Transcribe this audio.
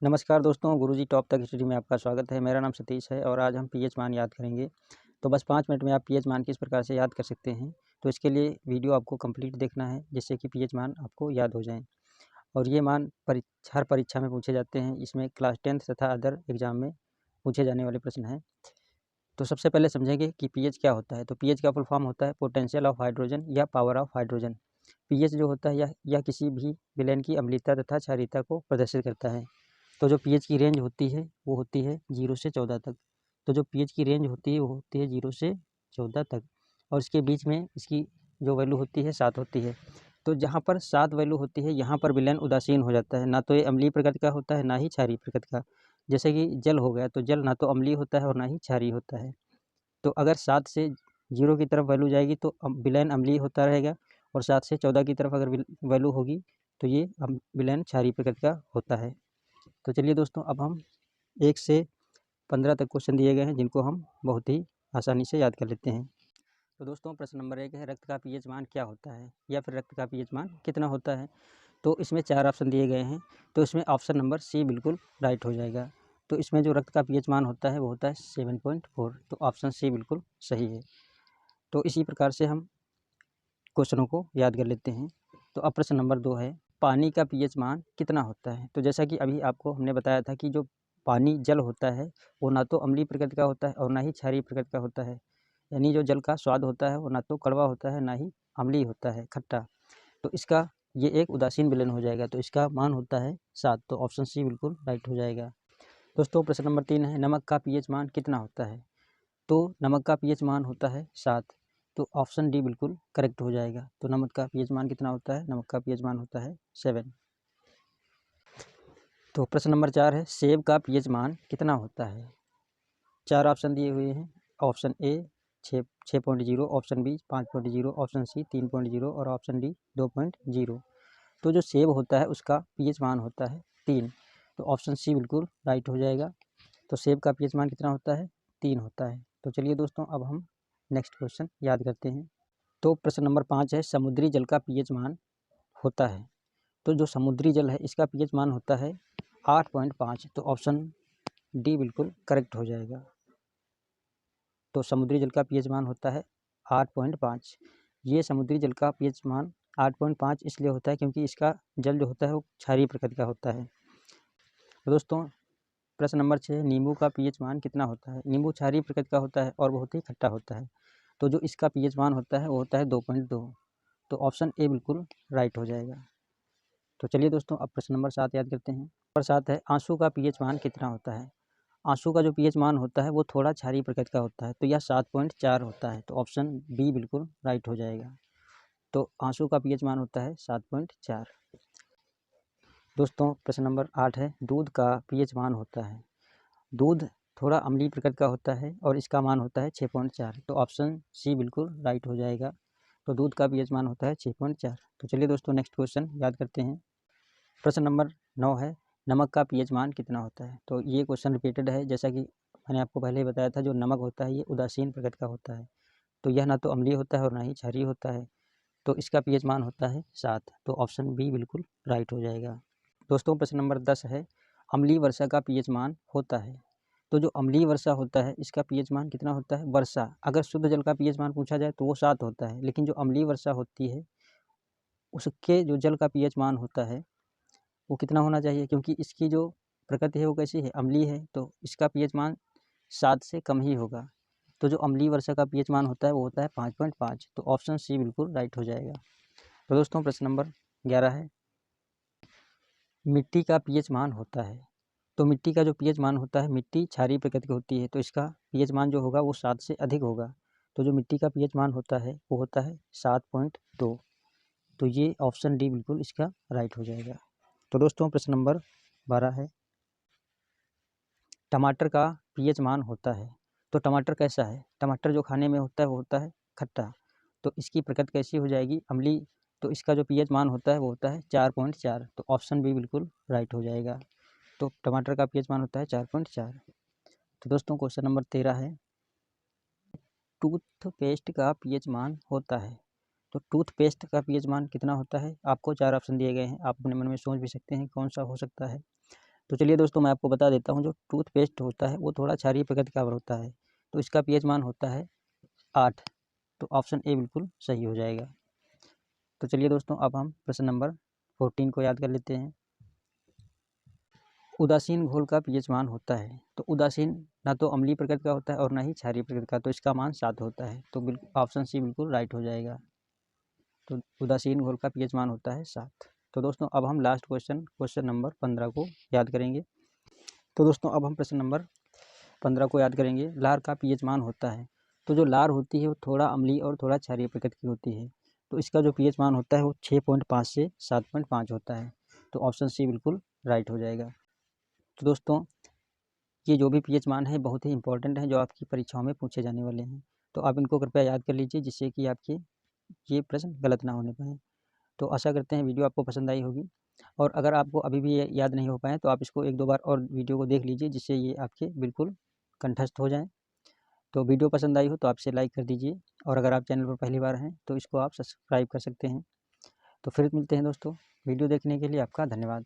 नमस्कार दोस्तों, गुरुजी टॉप तक स्टडी में आपका स्वागत है। मेरा नाम सतीश है और आज हम पीएच मान याद करेंगे। तो बस 5 मिनट में आप पीएच मान किस प्रकार से याद कर सकते हैं, तो इसके लिए वीडियो आपको कंप्लीट देखना है, जिससे कि पीएच मान आपको याद हो जाएँ। और ये मान हर परीक्षा में पूछे जाते हैं। इसमें क्लास 10th तथा अदर एग्ज़ाम में पूछे जाने वाले प्रश्न हैं। तो सबसे पहले समझेंगे कि पीएच क्या होता है। तो पीएच का फुल फॉर्म होता है पोटेंशियल ऑफ हाइड्रोजन या पावर ऑफ हाइड्रोजन। पीएच जो होता है यह किसी भी विलयन की अम्लीयता तथा क्षारीयता को प्रदर्शित करता है। तो जो पीएच की रेंज होती है वो होती है 0 से 14 तक। तो जो पीएच की रेंज होती है वो होती है 0 से 14 तक, और इसके बीच में इसकी जो वैल्यू होती है 7 होती है। तो जहाँ पर 7 वैल्यू होती है यहाँ पर विलयन उदासीन हो जाता है। ना तो ये अम्लीय प्रकृति का होता है, ना ही क्षारीय प्रकृति का। जैसे कि जल हो गया, तो जल ना तो अम्लीय होता है और ना ही क्षारीय होता है। तो अगर 7 से 0 की तरफ वैल्यू जाएगी तो विलयन अम्लीय होता रहेगा, और 7 से 14 की तरफ अगर वैल्यू होगी तो ये विलयन क्षारीय प्रकृति का होता है। तो चलिए दोस्तों, अब हम 1 से 15 तक क्वेश्चन दिए गए हैं, जिनको हम बहुत ही आसानी से याद कर लेते हैं। तो दोस्तों, प्रश्न नंबर 1 है, रक्त का पीएच मान क्या होता है, या फिर रक्त का पीएच मान कितना होता है। तो इसमें 4 ऑप्शन दिए गए हैं। तो इसमें ऑप्शन नंबर सी बिल्कुल राइट हो जाएगा। तो इसमें जो रक्त का पीएच मान होता है वो होता है 7.4। तो ऑप्शन सी बिल्कुल सही है। तो इसी प्रकार से हम क्वेश्चनों को याद कर लेते हैं। तो अब प्रश्न नंबर 2 है, पानी का पीएच मान कितना होता है। तो जैसा कि अभी आपको हमने बताया था कि जो पानी जल होता है वो ना तो अम्लीय प्रकृति का होता है और ना ही क्षारीय प्रकृति का होता है। यानी जो जल का स्वाद होता है वो ना तो कड़वा होता है, ना ही अम्लीय होता है, खट्टा। तो इसका ये एक उदासीन विलयन हो जाएगा। तो इसका मान होता है 7। तो ऑप्शन सी बिल्कुल राइट हो जाएगा। दोस्तों, प्रश्न नंबर 3 है, नमक का पीएच मान कितना होता है। तो नमक का पीएच मान होता है 7। तो ऑप्शन डी बिल्कुल करेक्ट हो जाएगा। तो नमक का पीएच मान कितना होता है, नमक का पीएच मान होता है 7। तो प्रश्न नंबर 4 है, सेब का पीएच मान कितना होता है। 4 ऑप्शन दिए हुए हैं। Option A 6.0, option B 5.0, option C 3.0 और ऑप्शन डी 2.0। तो जो सेब होता है उसका पीएच मान होता है 3। तो ऑप्शन सी बिल्कुल राइट हो जाएगा। तो सेब का पीएच मान कितना होता है, 3 होता है। तो चलिए दोस्तों, अब हम नेक्स्ट क्वेश्चन याद करते हैं। तो प्रश्न नंबर 5 है, समुद्री जल का पीएच मान होता है। तो जो समुद्री जल है इसका पीएच मान होता है 8.5। तो ऑप्शन डी बिल्कुल करेक्ट हो जाएगा। तो समुद्री जल का पीएच मान होता है 8.5। ये समुद्री जल का पीएच मान 8.5 इसलिए होता है क्योंकि इसका जल जो होता है वो क्षारीय प्रकृति का होता है। तो दोस्तों, प्रश्न नंबर 6, नींबू का पीएच मान कितना होता है। नींबू क्षारीय प्रकृति का होता है और बहुत ही खट्टा होता है। तो जो इसका पीएच मान होता है वो होता है 2.2। तो ऑप्शन ए बिल्कुल राइट हो जाएगा। तो चलिए दोस्तों, अब प्रश्न नंबर 7 याद करते हैं। नंबर 7 है, आंसू का पीएच मान कितना होता है। आंसू का जो पीएच मान होता है वो थोड़ा क्षारीय प्रकृति का होता है। तो यह 7.4 होता है। तो ऑप्शन बी बिल्कुल राइट हो जाएगा। तो आंसू का पीएच मान होता है 7.4। दोस्तों, प्रश्न नंबर 8 है, दूध का पीएच मान होता है। दूध थोड़ा अम्लीय प्रकृति का होता है और इसका मान होता है 6.4। तो ऑप्शन सी बिल्कुल राइट हो जाएगा। तो दूध का पीएच मान होता है 6.4। तो चलिए दोस्तों, नेक्स्ट क्वेश्चन याद करते हैं। प्रश्न नंबर 9 है, नमक का पीएच मान कितना होता है। तो ये क्वेश्चन रिपीटेड है। जैसा कि मैंने आपको पहले ही बताया था, जो नमक होता है ये उदासीन प्रकृति का होता है। तो यह ना तो अम्लीय होता है और ना ही क्षारीय होता है। तो इसका पीएच मान होता है 7। तो ऑप्शन बी बिल्कुल राइट हो जाएगा। दोस्तों, प्रश्न नंबर 10 है, अम्लीय वर्षा का पीएच मान होता है। तो जो अम्लीय वर्षा होता है इसका पीएच मान कितना होता है। वर्षा, अगर शुद्ध जल का पीएच मान पूछा जाए तो वो 7 होता है, लेकिन जो अम्लीय वर्षा होती है उसके जो जल का पीएच मान होता है वो कितना होना चाहिए, क्योंकि इसकी जो प्रकृति है वो कैसी है, अम्लीय है। तो इसका पीएच मान 7 से कम ही होगा। तो जो अम्लीय वर्षा का पीएच मान होता है वो होता है 5.5। तो ऑप्शन सी बिल्कुल राइट हो जाएगा। तो दोस्तों, प्रश्न नंबर 11 है, मिट्टी का पीएच मान होता है। तो मिट्टी का जो पीएच मान होता है, मिट्टी क्षारीय प्रकृति की होती है, तो इसका पीएच मान जो होगा वो 7 से अधिक होगा। तो जो मिट्टी का पीएच मान होता है वो होता है 7.2। तो ये ऑप्शन डी बिल्कुल इसका राइट हो जाएगा। तो दोस्तों, प्रश्न नंबर 12 है, टमाटर का पीएच मान होता है। तो टमाटर कैसा है, टमाटर जो खाने में होता है वो होता है खट्टा। तो इसकी प्रकृति कैसी हो जाएगी, अम्लीय। तो इसका जो पीएच मान होता है वो होता है 4.4। तो ऑप्शन बी बिल्कुल राइट हो जाएगा। तो टमाटर का पीएच मान होता है 4.4। तो दोस्तों, क्वेश्चन नंबर 13 है, टूथपेस्ट का पीएच मान होता है। तो टूथपेस्ट का पीएच मान कितना होता है। आपको 4 ऑप्शन दिए गए हैं, आप अपने मन में सोच भी सकते हैं कौन सा हो सकता है। तो चलिए दोस्तों, मैं आपको बता देता हूँ, जो टूथपेस्ट होता है वो थोड़ा क्षारीय प्रकृति का होता है, तो इसका पीएच मान होता है 8। तो ऑप्शन ए बिल्कुल सही हो जाएगा। तो चलिए दोस्तों, अब हम प्रश्न नंबर 14 को याद कर लेते हैं। उदासीन घोल का पीएच मान होता है, तो उदासीन ना तो अम्लीय प्रकृति का होता है और ना ही क्षारीय प्रकृति का, तो इसका मान 7 होता है। तो बिल्कुल ऑप्शन सी बिल्कुल राइट हो जाएगा। तो उदासीन घोल का पीएच मान होता है 7। तो दोस्तों, अब हम लास्ट क्वेश्चन नंबर 15 को याद करेंगे। तो दोस्तों, अब हम प्रश्न नंबर 15 को याद करेंगे। लार का पीएच मान होता है, तो जो लार होती है वो थोड़ा अम्लीय और थोड़ा क्षारीय प्रकृति की होती है, तो इसका जो पीएच मान होता है वो 6.5 से 7.5 होता है। तो ऑप्शन सी बिल्कुल राइट हो जाएगा। तो दोस्तों, ये जो भी पीएच मान है बहुत ही इंपॉर्टेंट है, जो आपकी परीक्षाओं में पूछे जाने वाले हैं, तो आप इनको कृपया याद कर लीजिए, जिससे कि आपके ये प्रश्न गलत ना होने पाएँ। तो आशा करते हैं वीडियो आपको पसंद आई होगी, और अगर आपको अभी भी ये याद नहीं हो पाए तो आप इसको 1-2 बार और वीडियो को देख लीजिए, जिससे ये आपके बिल्कुल कंठस्थ हो जाएँ। तो वीडियो पसंद आई हो तो आप इसे लाइक कर दीजिए, और अगर आप चैनल पर पहली बार हैं तो इसको आप सब्सक्राइब कर सकते हैं। तो फिर मिलते हैं दोस्तों, वीडियो देखने के लिए आपका धन्यवाद।